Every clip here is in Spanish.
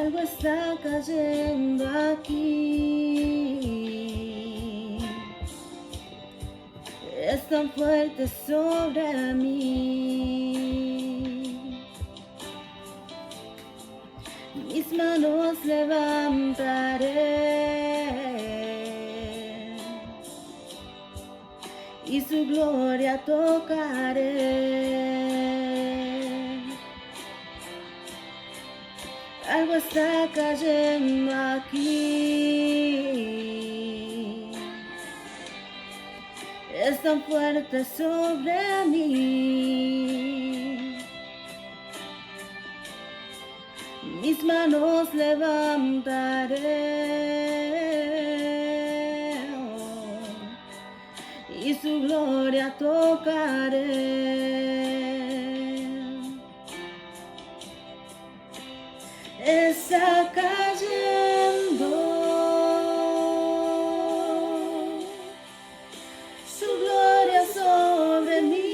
Algo está cayendo aquí, es tan fuerte sobre mí. Mis manos levantaré y su gloria tocaré. Algo está cayendo aquí, es tan fuerte sobre mí. Mis manos levantaré y su gloria tocaré. Está cayendo su gloria sobre mí,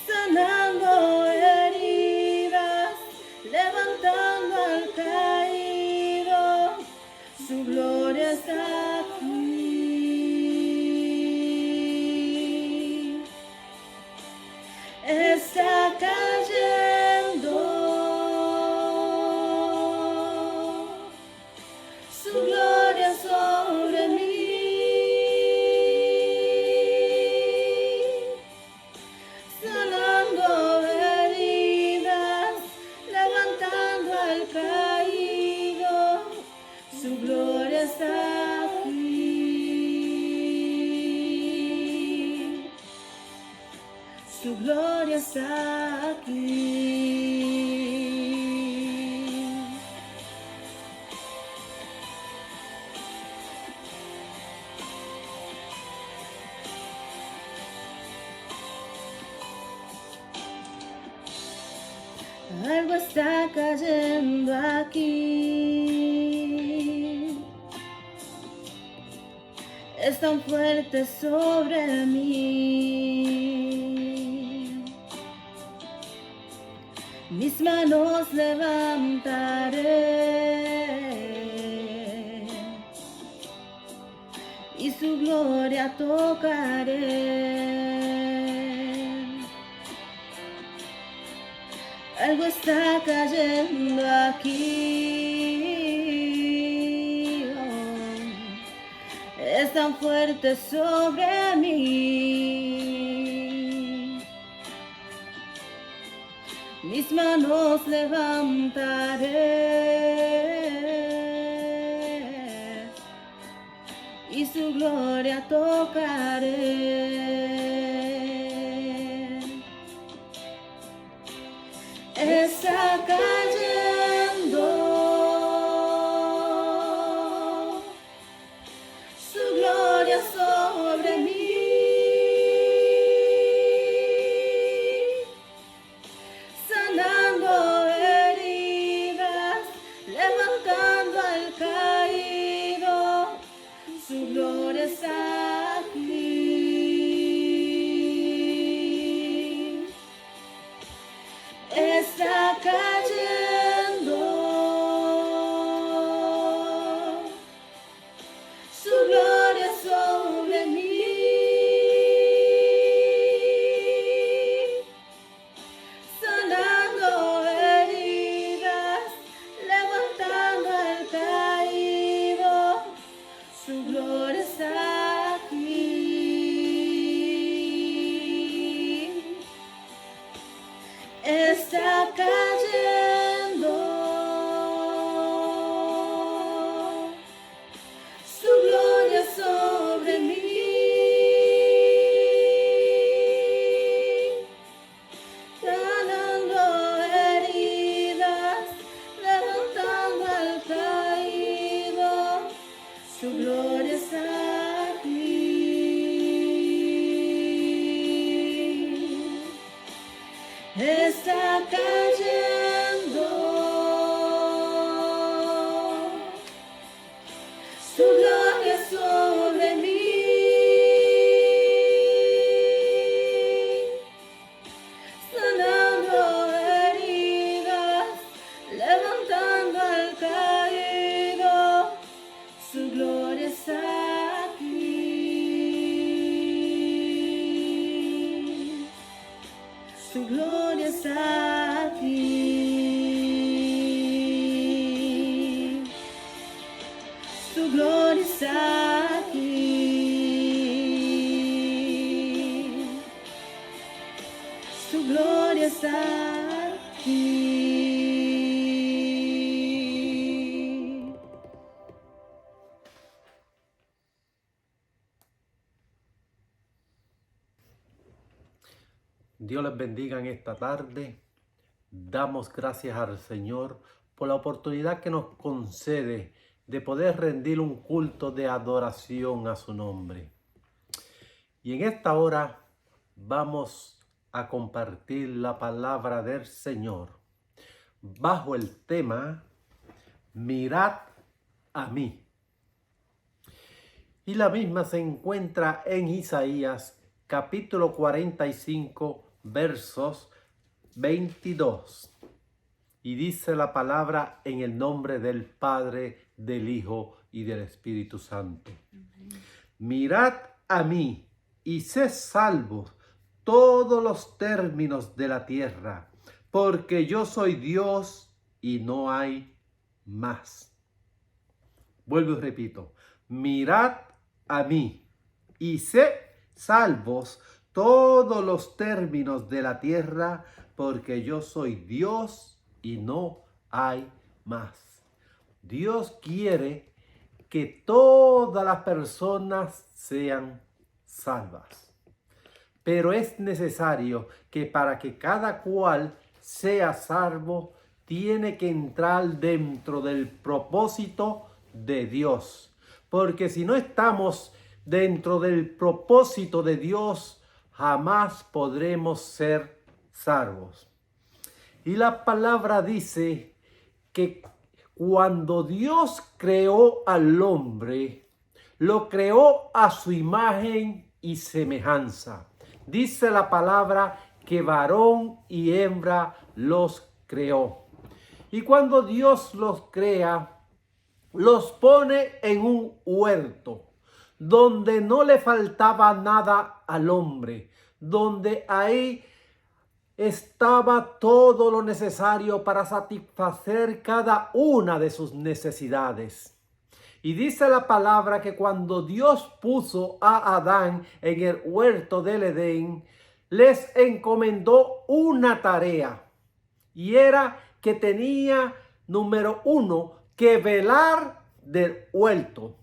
sanando heridas, levantando al caído, su gloria está aquí. Está cayendo su gloria sobre mí, sanando heridas, levantando al caído, su gloria está aquí. Su gloria está aquí. Algo está cayendo aquí, es tan fuerte sobre mí. Mis manos levantaré y su gloria tocaré. Algo está cayendo aquí, es tan fuerte sobre mí. Mis manos levantaré y su gloria tocaré. Está cayendo su gloria sobre mí, sanando heridas, levantando al caído, su gloria está aquí. Está cayendo su gloria sobre mí, sanando heridas, levantando al caído, su gloria está aquí. Está cayendo su gloria sobre mí, sanando heridas, levantando al caído, su gloria está aquí. Está cayendo su gloria sobre mí, sanando su gloria está aquí. Su gloria está aquí. Su gloria está aquí. Dios les bendiga en esta tarde. Damos gracias al Señor por la oportunidad que nos concede de poder rendir un culto de adoración a su nombre. Y en esta hora vamos a compartir la palabra del Señor bajo el tema Mirad a mí. Y la misma se encuentra en Isaías capítulo 45 versos 22. Y dice la palabra en el nombre del Padre, del Hijo y del Espíritu Santo. Mirad a mí y sed salvos todos los términos de la tierra, porque yo soy Dios y no hay más. Vuelvo y repito, mirad a mí y sed salvos todos los términos de la tierra, porque yo soy Dios y no hay más. Dios quiere que todas las personas sean salvas, pero es necesario que para que cada cual sea salvo, tiene que entrar dentro del propósito de Dios, porque si no estamos dentro del propósito de Dios, jamás podremos ser salvos. Y la palabra dice que cuando Dios creó al hombre, lo creó a su imagen y semejanza. Dice la palabra que varón y hembra los creó. Y cuando Dios los crea, los pone en un huerto donde no le faltaba nada al hombre, donde ahí estaba todo lo necesario para satisfacer cada una de sus necesidades. Y dice la palabra que cuando Dios puso a Adán en el huerto del Edén, les encomendó una tarea, y era que tenía, número 1, que velar del huerto.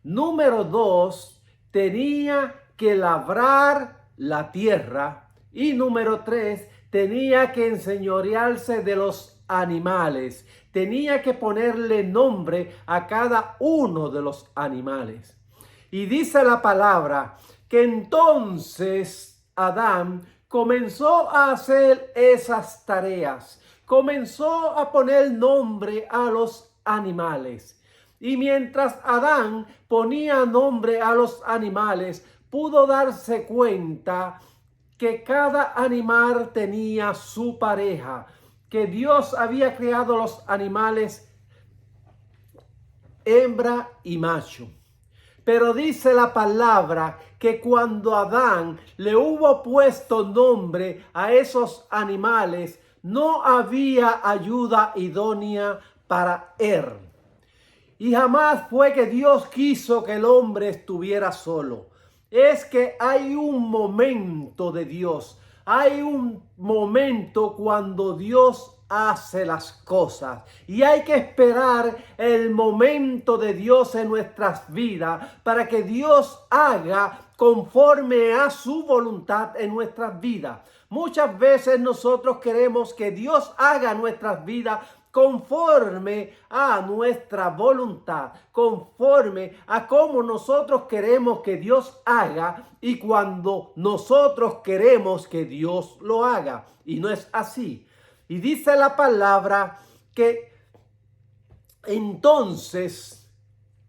Número 2, tenía que labrar la tierra. Y número 3, tenía que enseñorearse de los animales. Tenía que ponerle nombre a cada uno de los animales. Y dice la palabra que entonces Adán comenzó a hacer esas tareas. Comenzó a poner nombre a los animales. Y mientras Adán ponía nombre a los animales, pudo darse cuenta que cada animal tenía su pareja, que Dios había creado los animales hembra y macho. Pero dice la palabra que cuando Adán le hubo puesto nombre a esos animales, no había ayuda idónea para él. Y jamás fue que Dios quiso que el hombre estuviera solo. Es que hay un momento de Dios. Hay un momento cuando Dios hace las cosas. Y hay que esperar el momento de Dios en nuestras vidas para que Dios haga conforme a su voluntad en nuestras vidas. Muchas veces nosotros queremos que Dios haga nuestras vidas conforme a nuestra voluntad, conforme a cómo nosotros queremos que Dios haga y cuando nosotros queremos que Dios lo haga. Y no es así. Y dice la palabra que entonces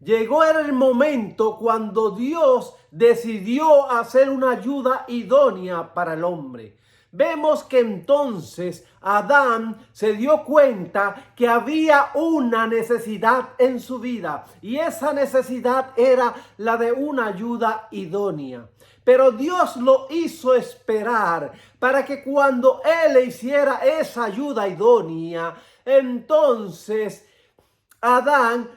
llegó el momento cuando Dios decidió hacer una ayuda idónea para el hombre. Vemos que entonces Adán se dio cuenta que había una necesidad en su vida y esa necesidad era la de una ayuda idónea. Pero Dios lo hizo esperar para que cuando Él le hiciera esa ayuda idónea, entonces Adán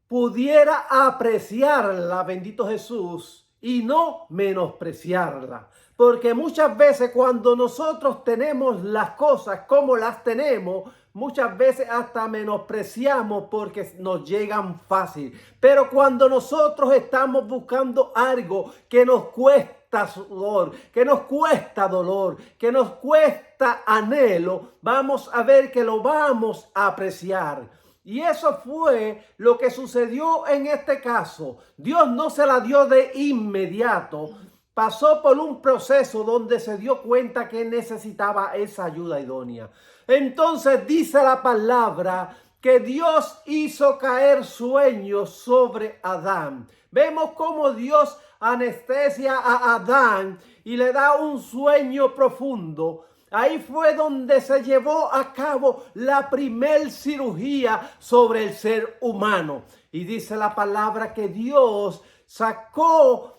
pudiera apreciarla, bendito Jesús, y no menospreciarla. Porque muchas veces cuando nosotros tenemos las cosas como las tenemos, muchas veces hasta menospreciamos porque nos llegan fácil. Pero cuando nosotros estamos buscando algo que nos cuesta sudor, que nos cuesta dolor, que nos cuesta anhelo, vamos a ver que lo vamos a apreciar. Y eso fue lo que sucedió en este caso. Dios no se la dio de inmediato. Pasó por un proceso donde se dio cuenta que necesitaba esa ayuda idónea. Entonces dice la palabra que Dios hizo caer sueños sobre Adán. Vemos cómo Dios anestesia a Adán y le da un sueño profundo. Ahí fue donde se llevó a cabo la primer cirugía sobre el ser humano. Y dice la palabra que Dios sacó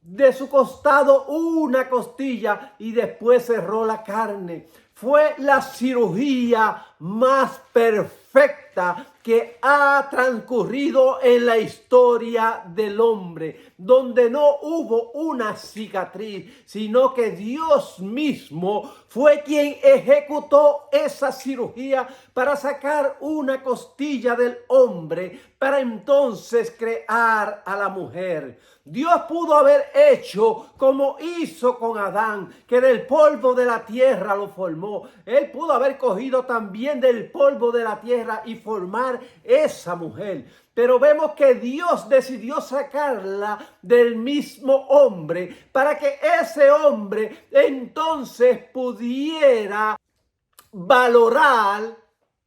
de su costado una costilla y después cerró la carne. Fue la cirugía más perfecta que ha transcurrido en la historia del hombre, donde no hubo una cicatriz, sino que Dios mismo fue quien ejecutó esa cirugía para sacar una costilla del hombre, para entonces crear a la mujer. Dios pudo haber hecho como hizo con Adán, que del polvo de la tierra lo formó. Él pudo haber cogido también del polvo de la tierra y formar esa mujer. Pero vemos que Dios decidió sacarla del mismo hombre para que ese hombre entonces pudiera valorar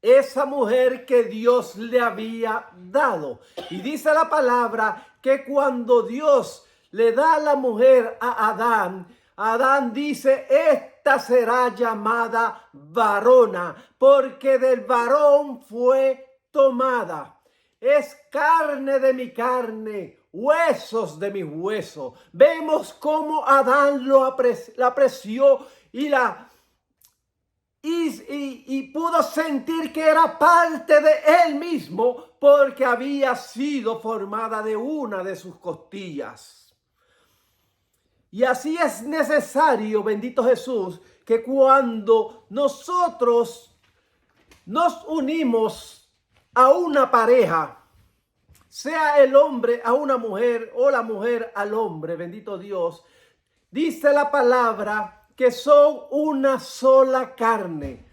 esa mujer que Dios le había dado. Y dice la palabra que cuando Dios le da la mujer a Adán, Adán dice: esta será llamada varona, porque del varón fue tomada. Es carne de mi carne, huesos de mis huesos. Vemos cómo Adán la apreció y pudo sentir que era parte de él mismo porque había sido formada de una de sus costillas. Y así es necesario, bendito Jesús, que cuando nosotros nos unimos a una pareja, sea el hombre a una mujer o la mujer al hombre, bendito Dios, dice la palabra que son una sola carne.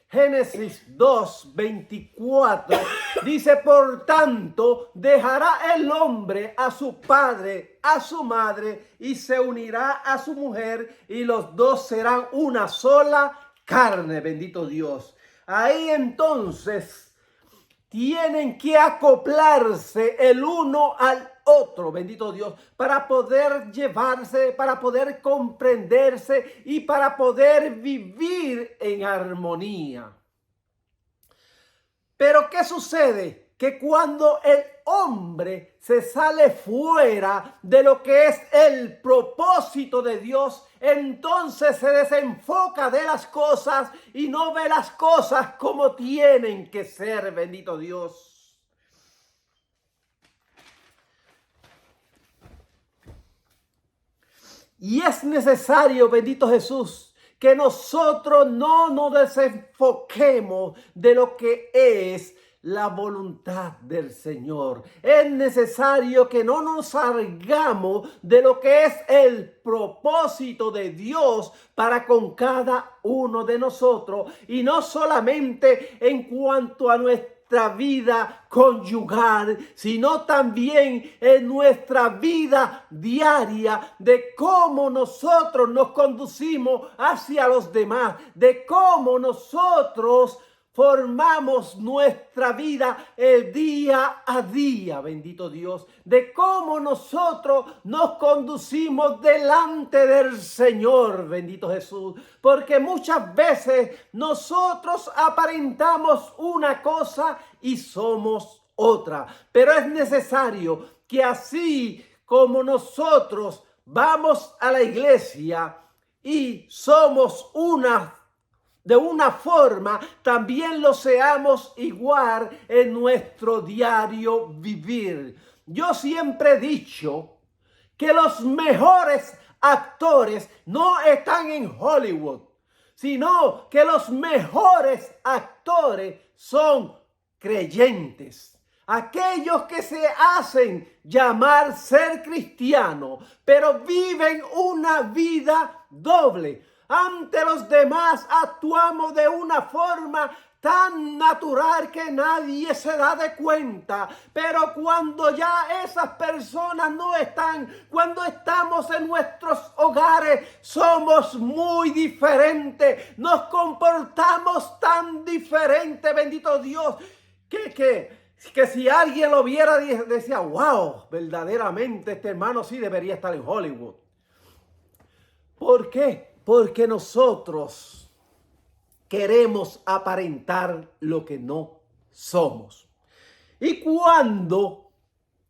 Génesis 2:24 dice: por tanto, dejará el hombre a su padre, a su madre, y se unirá a su mujer, y los dos serán una sola carne, bendito Dios. Ahí entonces tienen que acoplarse el uno al otro, bendito Dios, para poder llevarse, para poder comprenderse y para poder vivir en armonía. Pero ¿qué sucede? Que cuando el hombre se sale fuera de lo que es el propósito de Dios, entonces se desenfoca de las cosas y no ve las cosas como tienen que ser, bendito Dios. Y es necesario, bendito Jesús, que nosotros no nos desenfoquemos de lo que es la voluntad del Señor. Es necesario que no nos salgamos de lo que es el propósito de Dios para con cada uno de nosotros, y no solamente en cuanto a nuestra vida conyugal, sino también en nuestra vida diaria, de cómo nosotros nos conducimos hacia los demás, de cómo nosotros formamos nuestra vida el día a día, bendito Dios, de cómo nosotros nos conducimos delante del Señor, bendito Jesús, porque muchas veces nosotros aparentamos una cosa y somos otra, pero es necesario que así como nosotros vamos a la iglesia y somos de una forma, también lo seamos igual en nuestro diario vivir. Yo siempre he dicho que los mejores actores no están en Hollywood, sino que los mejores actores son creyentes. Aquellos que se hacen llamar ser cristianos, pero viven una vida doble. Ante los demás actuamos de una forma tan natural que nadie se da de cuenta. Pero cuando ya esas personas no están, cuando estamos en nuestros hogares, somos muy diferentes. Nos comportamos tan diferente, bendito Dios, que si alguien lo viera, decía, wow, verdaderamente este hermano sí debería estar en Hollywood. ¿Por qué? Porque nosotros queremos aparentar lo que no somos. Y cuando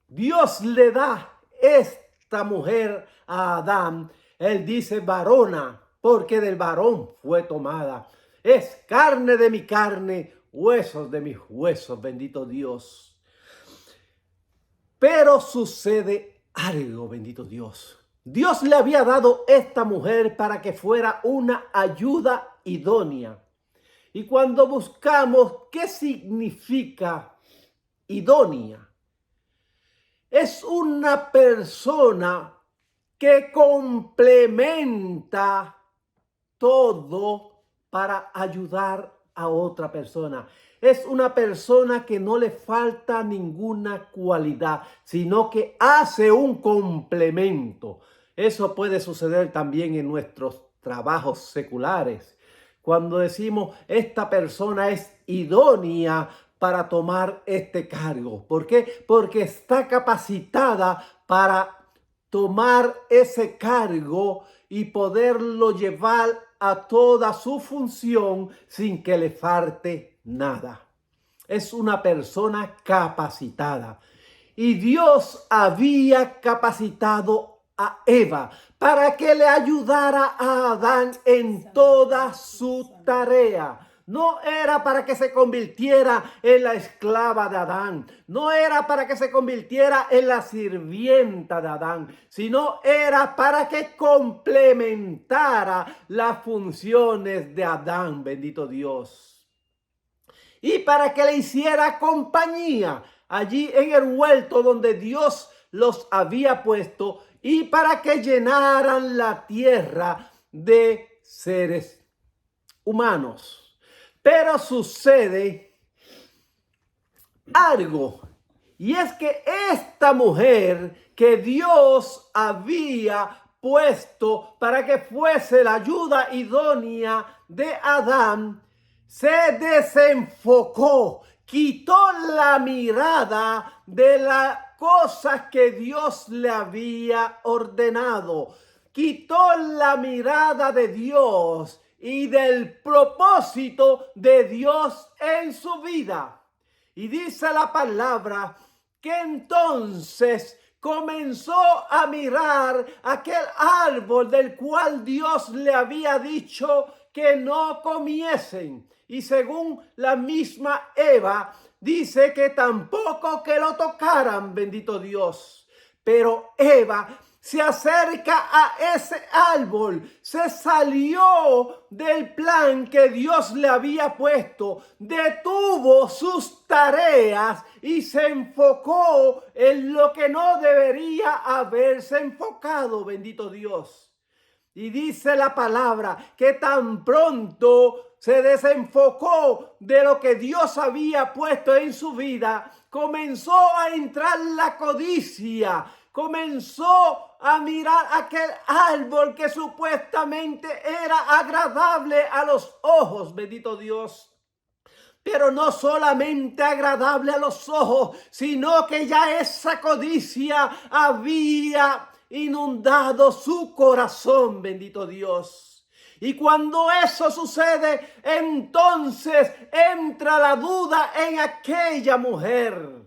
Dios le da esta mujer a Adán, él dice varona, porque del varón fue tomada. Es carne de mi carne, huesos de mis huesos, bendito Dios. Pero sucede algo, bendito Dios. Dios le había dado esta mujer para que fuera una ayuda idónea. Y cuando buscamos qué significa idónea, es una persona que complementa todo para ayudar a otra persona. Es una persona que no le falta ninguna cualidad, sino que hace un complemento. Eso puede suceder también en nuestros trabajos seculares. Cuando decimos, esta persona es idónea para tomar este cargo. ¿Por qué? Porque está capacitada para tomar ese cargo y poderlo llevar a toda su función sin que le falte nada. Es una persona capacitada. Y Dios había capacitado a Eva para que le ayudara a Adán en toda su tarea. No era para que se convirtiera en la esclava de Adán. No era para que se convirtiera en la sirvienta de Adán. Sino era para que complementara las funciones de Adán. Bendito Dios. Y para que le hiciera compañía allí en el huerto donde Dios los había puesto. Y para que llenaran la tierra de seres humanos. Pero sucede algo, y es que esta mujer que Dios había puesto para que fuese la ayuda idónea de Adán, se desenfocó, quitó la mirada de las cosas que Dios le había ordenado, quitó la mirada de Dios y del propósito de Dios en su vida. Y dice la palabra que entonces comenzó a mirar aquel árbol del cual Dios le había dicho que no comiesen. Y según la misma Eva, dice que tampoco que lo tocaran, bendito Dios. Pero Eva se acerca a ese árbol, se salió del plan que Dios le había puesto, detuvo sus tareas y se enfocó en lo que no debería haberse enfocado, bendito Dios. Y dice la palabra que tan pronto se desenfocó de lo que Dios había puesto en su vida, comenzó a entrar la codicia, comenzó a mirar aquel árbol que supuestamente era agradable a los ojos, bendito Dios. Pero no solamente agradable a los ojos, sino que ya esa codicia había inundado su corazón, bendito Dios. Y cuando eso sucede, entonces entra la duda en aquella mujer.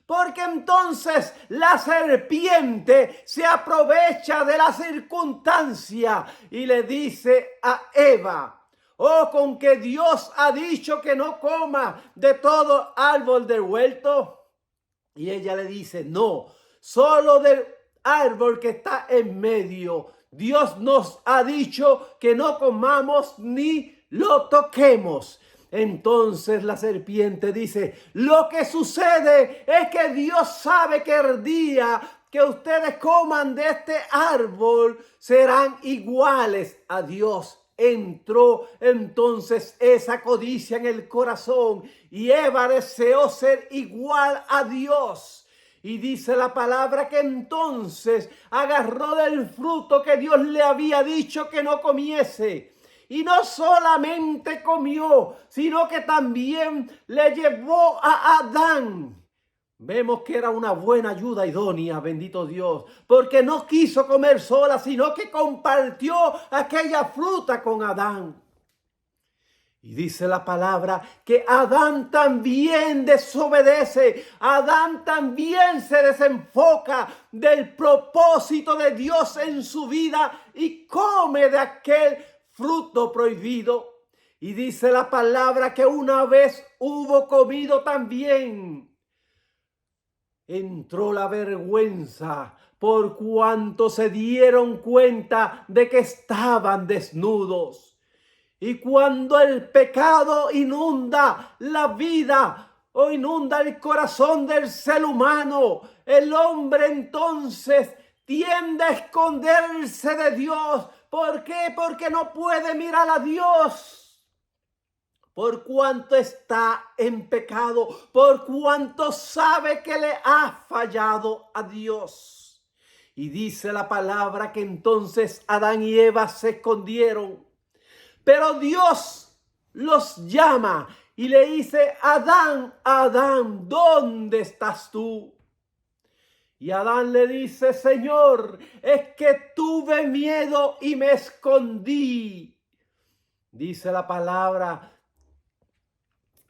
Porque entonces la serpiente se aprovecha de la circunstancia y le dice a Eva: oh, con que Dios ha dicho que no coma de todo árbol del huerto. Y ella le dice: no, solo del árbol que está en medio. Dios nos ha dicho que no comamos ni lo toquemos. Entonces la serpiente dice: lo que sucede es que Dios sabe que el día que ustedes coman de este árbol serán iguales a Dios. Entró entonces esa codicia en el corazón y Eva deseó ser igual a Dios. Y dice la palabra que entonces agarró del fruto que Dios le había dicho que no comiese. Y no solamente comió, sino que también le llevó a Adán. Vemos que era una buena ayuda idónea, bendito Dios, porque no quiso comer sola, sino que compartió aquella fruta con Adán. Y dice la palabra que Adán también desobedece, Adán también se desenfoca del propósito de Dios en su vida y come de aquel fruto prohibido. Y dice la palabra que una vez hubo comido también, entró la vergüenza por cuanto se dieron cuenta de que estaban desnudos. Y cuando el pecado inunda la vida o inunda el corazón del ser humano, el hombre entonces tiende a esconderse de Dios. ¿Por qué? Porque no puede mirar a Dios. Por cuanto está en pecado, por cuanto sabe que le ha fallado a Dios. Y dice la palabra que entonces Adán y Eva se escondieron. Pero Dios los llama y le dice: Adán, Adán, ¿dónde estás tú? Y Adán le dice: Señor, es que tuve miedo y me escondí. Dice la palabra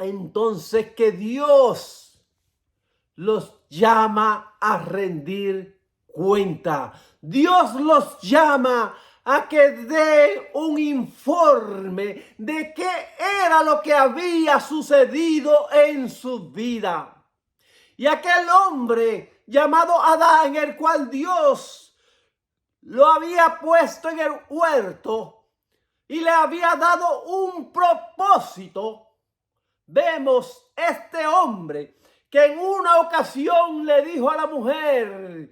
entonces que Dios los llama a rendir cuenta. Dios los llama a que dé un informe de qué era lo que había sucedido en su vida. Y aquel hombre llamado Adán, el cual Dios lo había puesto en el huerto y le había dado un propósito. Vemos este hombre que en una ocasión le dijo a la mujer: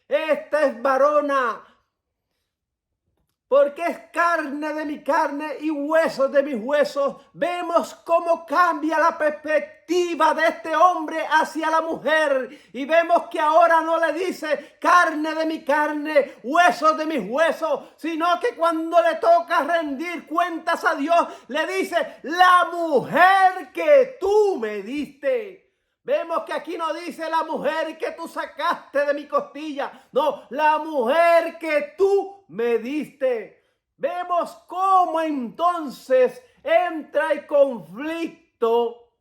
esta es varona, porque es carne de mi carne y huesos de mis huesos. Vemos cómo cambia la perspectiva de este hombre hacia la mujer. Y vemos que ahora no le dice carne de mi carne, huesos de mis huesos, sino que cuando le toca rendir cuentas a Dios, le dice: la mujer que tú me diste. Vemos que aquí no dice la mujer que tú sacaste de mi costilla. No, la mujer que tú me diste. Vemos cómo entonces entra el conflicto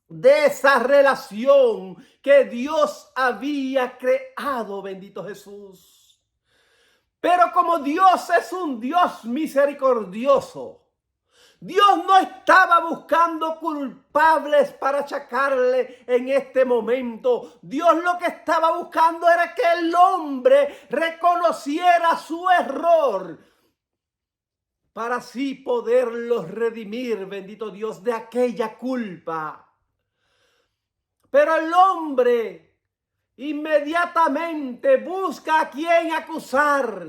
de esa relación que Dios había creado, bendito Jesús. Pero como Dios es un Dios misericordioso, Dios no estaba buscando culpables para achacarle en este momento. Dios lo que estaba buscando era que el hombre reconociera su error para así poderlos redimir, bendito Dios, de aquella culpa. Pero el hombre inmediatamente busca a quien acusar.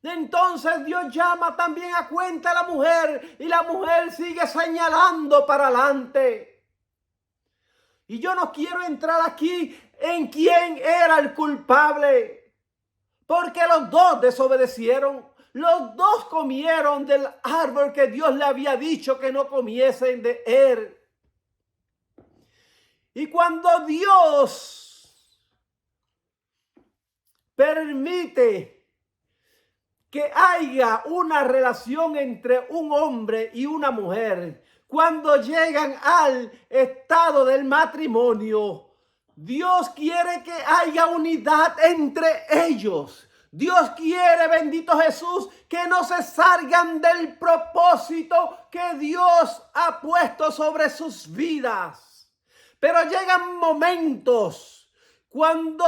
Entonces Dios llama también a cuenta a la mujer y la mujer sigue señalando para adelante. Y yo no quiero entrar aquí en quién era el culpable, porque los dos desobedecieron, los dos comieron del árbol que Dios le había dicho que no comiesen de él. Y cuando Dios permite que haya una relación entre un hombre y una mujer, cuando llegan al estado del matrimonio, Dios quiere que haya unidad entre ellos. Dios quiere, bendito Jesús, que no se salgan del propósito que Dios ha puesto sobre sus vidas. Pero llegan momentos cuando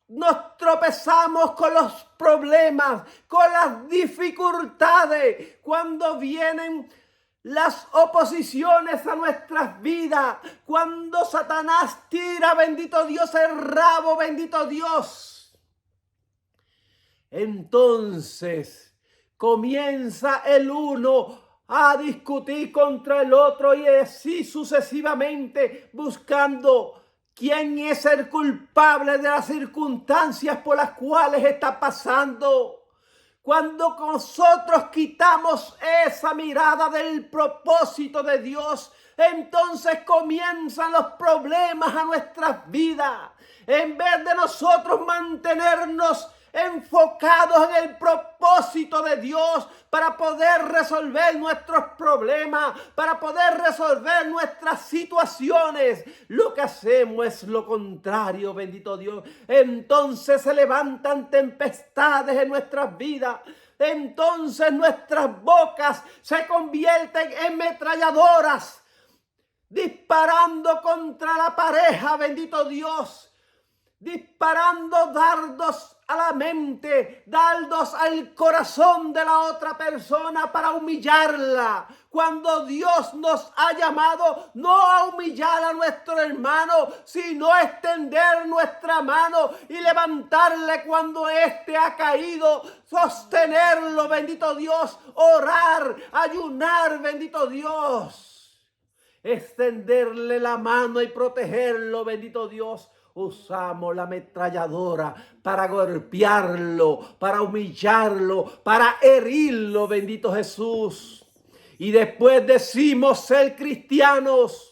nos tropezamos con los problemas, con las dificultades, cuando vienen las oposiciones a nuestras vidas, cuando Satanás tira, bendito Dios, el rabo, bendito Dios. Entonces comienza el uno a discutir contra el otro y así sucesivamente, buscando quién es el culpable de las circunstancias por las cuales está pasando. Cuando nosotros quitamos esa mirada del propósito de Dios, entonces comienzan los problemas a nuestras vidas. En vez de nosotros mantenernos enfocados en el propósito de Dios para poder resolver nuestros problemas, para poder resolver nuestras situaciones, lo que hacemos es lo contrario, bendito Dios. Entonces se levantan tempestades en nuestras vidas. Entonces nuestras bocas se convierten en metralladoras, disparando contra la pareja, bendito Dios. Disparando dardos a la mente, dardos al corazón de la otra persona para humillarla. Cuando Dios nos ha llamado no a humillar a nuestro hermano, sino a extender nuestra mano y levantarle cuando éste ha caído, sostenerlo, bendito Dios, orar, ayunar, bendito Dios, extenderle la mano y protegerlo, bendito Dios. Usamos la ametralladora para golpearlo, para humillarlo, para herirlo, bendito Jesús. Y después decimos ser cristianos.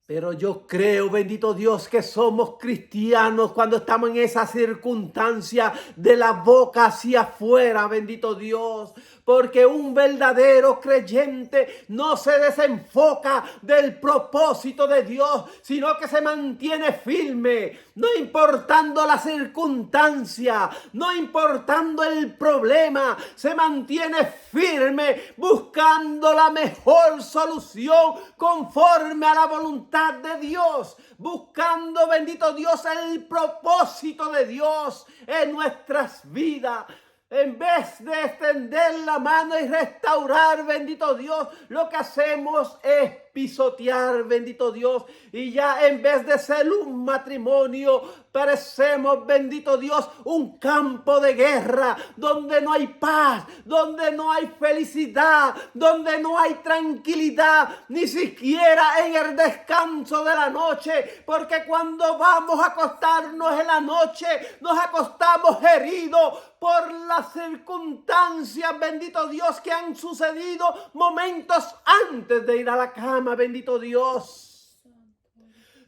Pero yo creo, bendito Dios, que somos cristianos cuando estamos en esa circunstancia de la boca hacia afuera, bendito Dios. Porque un verdadero creyente no se desenfoca del propósito de Dios, sino que se mantiene firme, no importando la circunstancia, no importando el problema, se mantiene firme buscando la mejor solución conforme a la voluntad de Dios, buscando, bendito Dios, el propósito de Dios en nuestras vidas. En vez de extender la mano y restaurar, bendito Dios, lo que hacemos es pisotear, bendito Dios. Y ya en vez de ser un matrimonio, parecemos, bendito Dios, un campo de guerra donde no hay paz, donde no hay felicidad, donde no hay tranquilidad, ni siquiera en el descanso de la noche. Porque cuando vamos a acostarnos en la noche, nos acostamos heridos por las circunstancias, bendito Dios, que han sucedido momentos antes de ir a la cama, bendito Dios.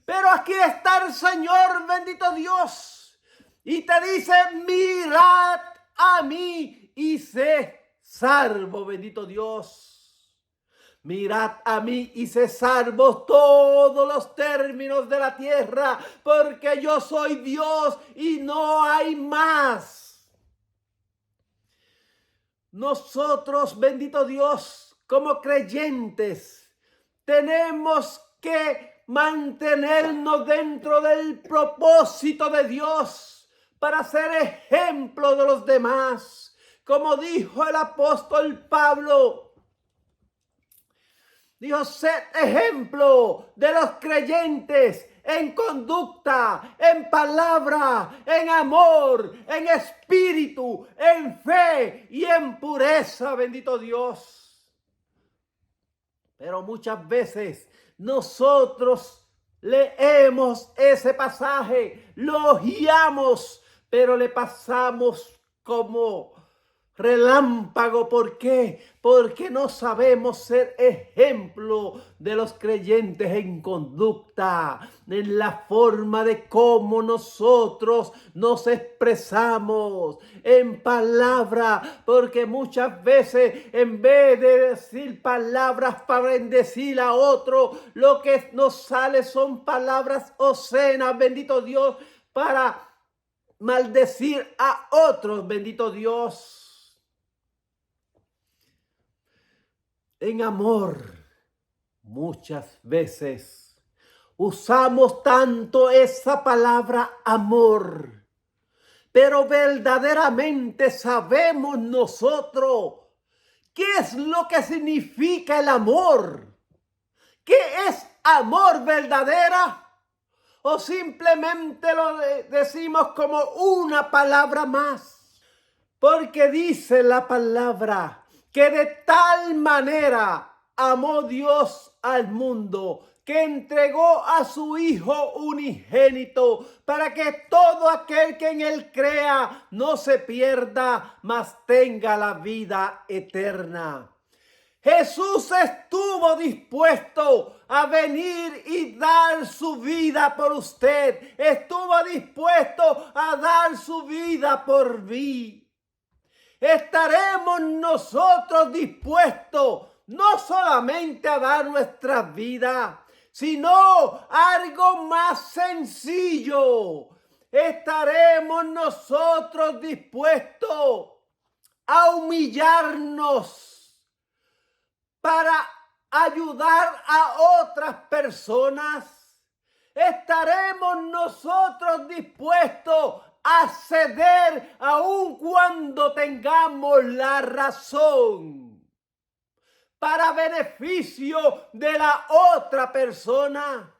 Pero aquí está el Señor, bendito Dios, y te dice: mirad a mí y sé salvo, bendito Dios. Mirad a mí y sé salvo todos los términos de la tierra, porque yo soy Dios y no hay más. Nosotros, bendito Dios, como creyentes, tenemos que mantenernos dentro del propósito de Dios para ser ejemplo de los demás. Como dijo el apóstol Pablo, dijo: sed ejemplo de los creyentes en conducta, en palabra, en amor, en espíritu, en fe y en pureza, bendito Dios. Pero muchas veces nosotros leemos ese pasaje, lo ojeamos, pero le pasamos como relámpago. ¿Por qué? Porque no sabemos ser ejemplo de los creyentes en conducta, en la forma de cómo nosotros nos expresamos en palabra, porque muchas veces en vez de decir palabras para bendecir a otro, lo que nos sale son palabras obscenas, bendito Dios, para maldecir a otros, bendito Dios. En amor, muchas veces usamos tanto esa palabra amor, pero verdaderamente sabemos nosotros qué es lo que significa el amor. ¿Qué es amor verdadera? ¿O simplemente lo decimos como una palabra más? Porque dice la palabra que de tal manera amó Dios al mundo que entregó a su Hijo unigénito para que todo aquel que en él crea no se pierda, mas tenga la vida eterna. Jesús estuvo dispuesto a venir y dar su vida por usted. Estuvo dispuesto a dar su vida por mí. Estaremos nosotros dispuestos no solamente a dar nuestra vida, sino algo más sencillo. Estaremos nosotros dispuestos a humillarnos para ayudar a otras personas. Estaremos nosotros dispuestos a ceder aun cuando tengamos la razón para beneficio de la otra persona.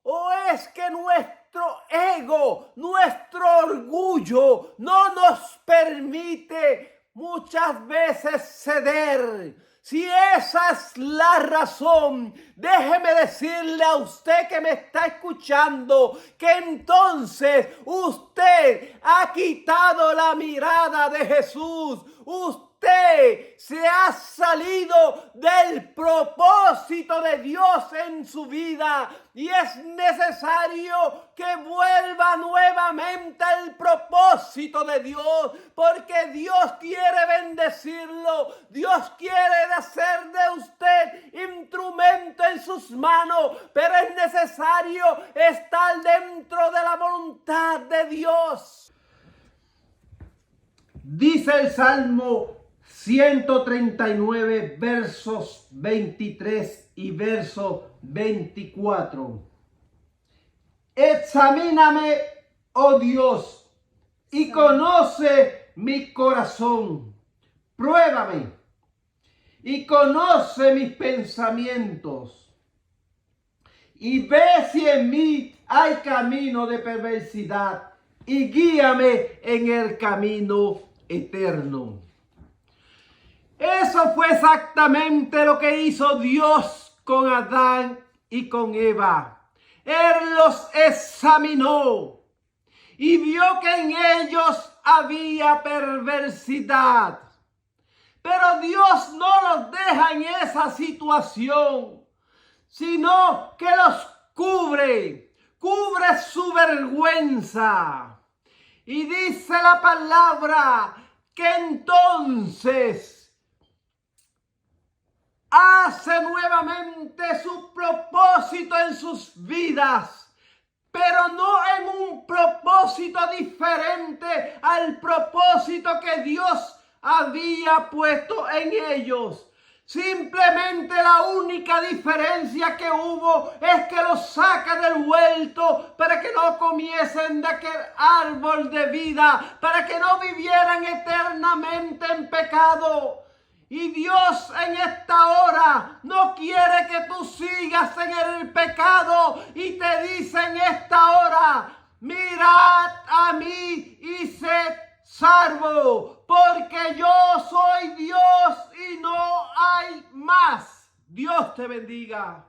¿O es que nuestro ego, nuestro orgullo no nos permite muchas veces ceder? Si esa es la razón, déjeme decirle a usted que me está escuchando que entonces usted ha quitado la mirada de Jesús. Usted se ha salido del propósito de Dios en su vida y es necesario que vuelva nuevamente al propósito de Dios, porque Dios quiere bendecirlo. Dios quiere hacer de usted instrumento en sus manos, pero es necesario estar dentro de la voluntad de Dios. Dice el Salmo 139, versos 23 y verso 24. Examíname, oh Dios, y conoce mi corazón. Pruébame y conoce mis pensamientos. Y ve si en mí hay camino de perversidad y guíame en el camino eterno. Eso fue exactamente lo que hizo Dios con Adán y con Eva. Él los examinó y vio que en ellos había perversidad. Pero Dios no los deja en esa situación, sino que los cubre su vergüenza. Y dice la palabra que entonces hace nuevamente su propósito en sus vidas, pero no en un propósito diferente al propósito que Dios había puesto en ellos. Simplemente la única diferencia que hubo es que los saca del huerto para que no comiesen de aquel árbol de vida, para que no vivieran eternamente en pecado. Y Dios en esta hora no quiere que tú sigas en el pecado y te dice en esta hora: mirad a mí y sed salvo, porque yo soy Dios y no hay más. Dios te bendiga.